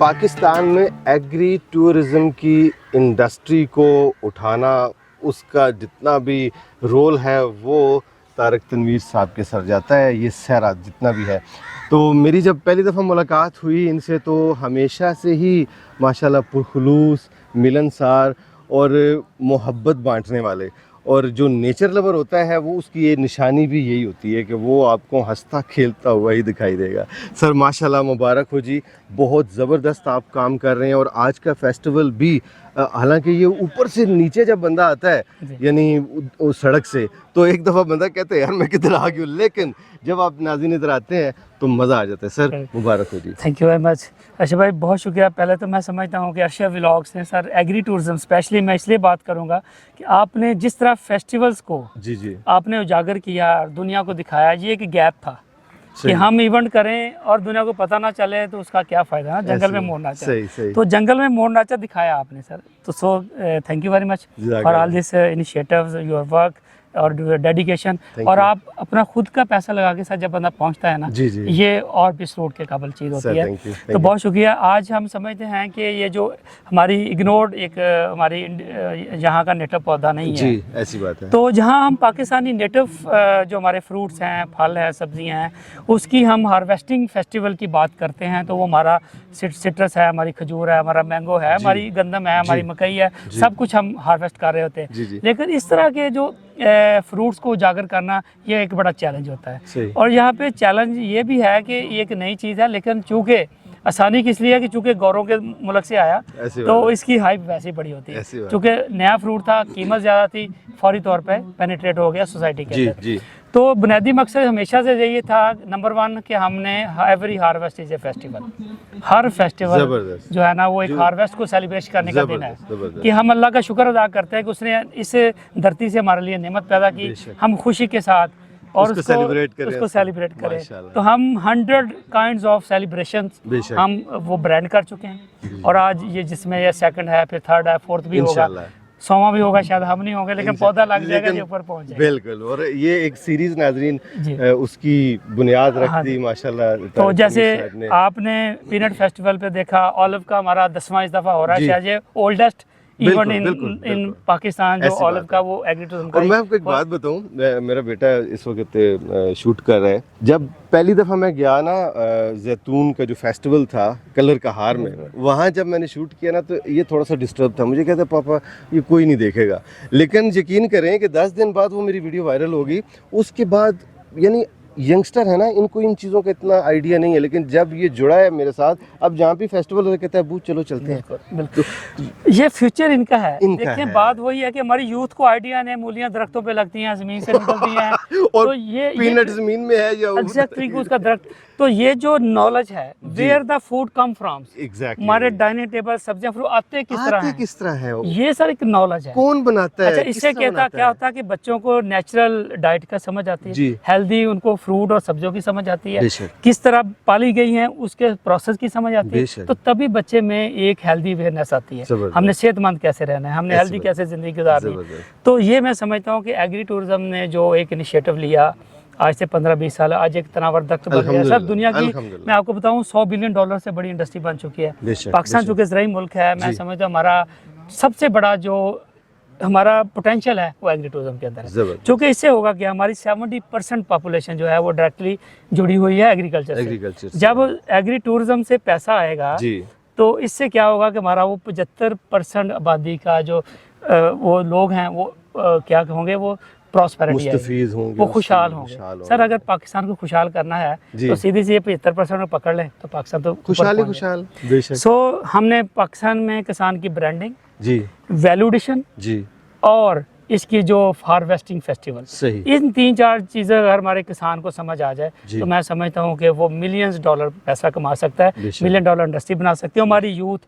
पाकिस्तान में agree tourism की industry को उठाना, उसका जितना भी रोल है वो तारक तनवीर साहब के सर जाता है, ये सहरा जितना भी है। तो मेरी जब पहली दफ़ा मुलाकात हुई इनसे तो हमेशा से ही माशाल्लाह पुरखुलूस, मिलनसार और मोहब्बत बांटने वाले, और जो नेचर लवर होता है वो उसकी ये निशानी भी यही होती है कि वो आपको हंसता खेलता हुआ ही दिखाई देगा। सर माशाल्लाह मुबारक हो जी, बहुत ज़बरदस्त आप काम कर रहे हैं। और आज का फेस्टिवल भी हालांकि ये ऊपर से नीचे जब बंदा आता है यानी उस सड़क से, तो एक दफ़ा बंदा कहता है यार मैं किधर आ गया, लेकिन जब आप नाज़रीन इधर आते हैं तो मज़ा आ जाता है। सर मुबारक हो जी। Thank you very much Arshad भाई, बहुत शुक्रिया। पहले तो मैं समझता हूँ कि अर्शद व्लॉग्स ने सर एग्री टूरिज़म स्पेशली मैं इसलिए बात करूँगा कि आपने जिस तरह फेस्टिवल्स को जी आपने उजागर किया, दुनिया को दिखाया, ये एक गैप था कि हम इवेंट करें और दुनिया को पता ना चले तो उसका क्या फ़ायदा ना, जंगल में मोड़ नाचा। सही। तो जंगल में मोड़ नाचा दिखाया आपने सर, तो so thank you very much for all this initiatives, your work और डेडिकेशन। और आप अपना खुद का पैसा लगा के साथ जब बंदा पहुंचता है ना जी। ये और भी सलूट के काबिल चीज़ होती है। तो बहुत शुक्रिया। आज हम समझते हैं कि ये जो हमारी इग्नोर्ड एक हमारी यहाँ का नेटिव पौधा नहीं है जी, ऐसी बात है। तो जहाँ हम पाकिस्तानी नेटिव जो हमारे फ्रूट्स हैं, फल हैं, सब्जियाँ हैं, उसकी हम हार्वेस्टिंग फेस्टिवल की बात करते हैं तो वो हमारा सिट्रस है, हमारी खजूर है, हमारा मैंगो है, हमारी गंदम है, हमारी मकई है, सब कुछ हम हार्वेस्ट कर रहे होते हैं। लेकिन इस तरह के जो फ्रूट्स को उजागर करना ये एक बड़ा चैलेंज होता है। और यहाँ पे चैलेंज ये भी है कि ये एक नई चीज़ है, लेकिन चूँकि आसानी किस लिए है कि चूँकि गौरों के मुल्क से आया तो इसकी हाइप वैसे ही बड़ी होती है। चूँकि नया फ्रूट था, कीमत ज़्यादा थी, फौरी तौर पे पेनिट्रेट हो गया सोसाइटी के अंदर। तो बुनियादी मकसद हमेशा से यही था, नंबर 1 कि हमने every harvest is a festival. Her festival जो है ना वो एक हार्वेस्ट को सेलिब्रेट करने का दिन है कि हम अल्लाह का शुक्र अदा करते हैं कि उसने इस धरती से हमारे लिए नेमत पैदा की, हम खुशी के साथ और उसको सेलिब्रेट करें। तो हम 100 काइंड्स ऑफ सेलिब्रेशंस हम वो ब्रांड कर चुके हैं। और आज ये जिसमें ये सेकंड है, फिर थर्ड है, फोर्थ भी होगा, 100वां भी होगा, शायद हम नहीं होंगे, लेकिन पौधा लग जाएगा जो ऊपर पहुंच जाएगा। बिल्कुल। और ये एक सीरीज नाजरीन उसकी बुनियाद रख दी माशाल्लाह। तो जैसे आपने पीनट फेस्टिवल पे देखा, ऑलिव का हमारा 10वां इस दफा हो रहा है, शायद ये ओल्डेस्ट इवन इन पाकिस्तान जो ऑलिव का वो एग्री टूरिज्म का। और मैं आपको एक बात बताऊं, मेरा बेटा इस वक्त शूट कर रहा है। जब पहली दफ़ा मैं गया ना जैतून का जो फेस्टिवल था कलर का हार में, वहाँ जब मैंने शूट किया ना तो ये थोड़ा सा डिस्टर्ब था। मुझे कहता पापा ये कोई नहीं देखेगा, लेकिन यकीन करें कि 10 दिन बाद वो मेरी वीडियो वायरल होगी। उसके बाद यानी यंगस्टर है ना, इनको इन चीज़ों का इतना आइडिया नहीं है, लेकिन जब ये जुड़ा है मेरे साथ, अब जहाँ भी फेस्टिवल होता कहता है बू चलो चलते हैं। बिल्कुल ये फ्यूचर इनका है। देखिए बात वही है कि हमारी यूथ को आइडिया नहीं, मूलियाँ दरख्तों पे लगती हैं, जमीन से निकलती हैं और तो ये पीनट जमीन में है या एग्जैक्टली उसका दरख्त। तो ये जो नॉलेज है, where the food come from, exactly हमारे डाइनिंग टेबल सब्जियां फ्रूट आते किस तरह है ये सर एक नॉलेज है। कौन बनाता है? अच्छा, इससे क्या होता है कि बच्चों को नेचुरल डाइट का समझ आती है, हेल्दी उनको फ्रूट और सब्जियों की समझ आती है, किस तरह पाली गई हैं उसके प्रोसेस की समझ आती है। तो तभी बच्चे में एक हेल्दी अवेयरनेस आती है, हमने सेहतमंद कैसे रहना है, हमने हेल्दी कैसे जिंदगी गुजारनी है। तो ये मैं समझता हूँ कि एग्री टूरिज्म ने जो एक इनिशिएटिव लिया आज से 15-20 साल, आज एक तनावर दख्त बन गया सर दुनिया की। मैं आपको बताऊं $100 बिलियन से बड़ी इंडस्ट्री बन चुकी है। पाकिस्तान चूँकि ज़राई मुल्क है, मैं समझता हूँ हमारा सबसे बड़ा जो हमारा पोटेंशियल है वो एग्री टूरिज्म के अंदर है। चूँकि इससे होगा कि हमारी 70% पॉपुलेशन जो है वो डायरेक्टली जुड़ी हुई है एग्रीकल्चर से। जब एग्री टूरिज्म से पैसा आएगा तो इससे क्या होगा कि हमारा वो 75% आबादी का जो वो लोग हैं वो क्या होंगे, वो प्रॉस्पेरिटी होंगे, वो खुशहाल होंगे। सर अगर पाकिस्तान को खुशहाल करना है तो सीधी सी 75% पकड़ लें तो पाकिस्तान तो खुशहाल। सो हमने पाकिस्तान में किसान की ब्रांडिंग जी, वैल्यू एडिशन जी, और इसकी जो हार्वेस्टिंग फेस्टिवल, इन 3-4 चीज़ें अगर हमारे किसान को समझ आ जाए तो मैं समझता हूँ कि वो $मिलियंस पैसा कमा सकता है, $1 मिलियन इंडस्ट्री बना सकती है। हमारी यूथ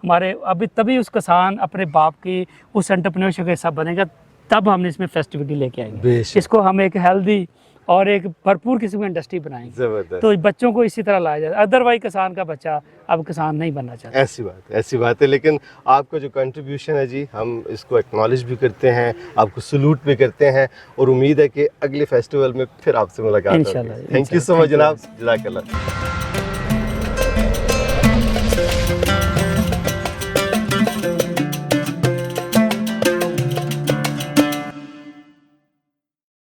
हमारे अभी तभी उस किसान अपने बाप की उस एंटरप्रेन्योरशिप का हिस्सा बनेगा, तब हमने इसमें फेस्टिविटी लेके आएंगे। इसको हम एक हेल्दी और एक भरपूर किस्म की इंडस्ट्री बनाएंगे तो बच्चों को इसी तरह लाया जाए। अदरवाइज किसान का बच्चा अब किसान नहीं बनना चाहता। ऐसी बात है। लेकिन आपका जो कंट्रीब्यूशन है जी, हम इसको एक्नॉलेज भी करते हैं, आपको सलूट भी करते हैं और उम्मीद है कि अगले फेस्टिवल में फिर आपसे मुलाकात होगी। थैंक यू सो मच जनाब, जज़ाकल्लाह।